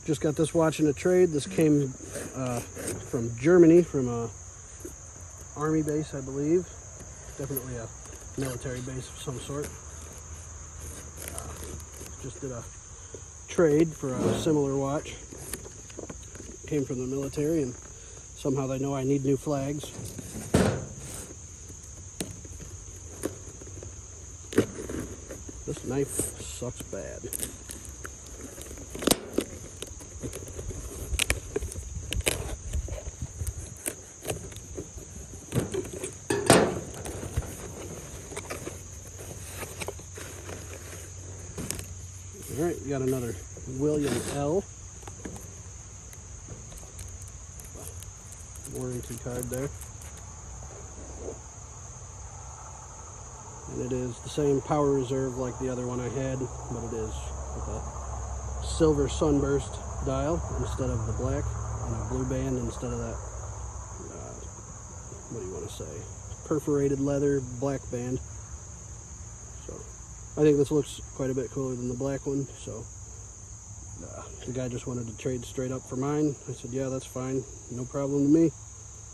Just got this watch in a trade. This came from Germany, from a army base, I believe. Definitely a military base of some sort. Just did a trade for a similar watch. Came from the military, and somehow they know I need new flags. This knife sucks bad. All right, we got another William L. Warranty card there. And it is the same power reserve like the other one I had, but it is with a silver sunburst dial instead of the black, and a blue band instead of that, what do you want to say, perforated leather black band. So I think this looks quite a bit cooler than the black one, so the guy just wanted to trade straight up for mine. I said, yeah, that's fine, no problem to me.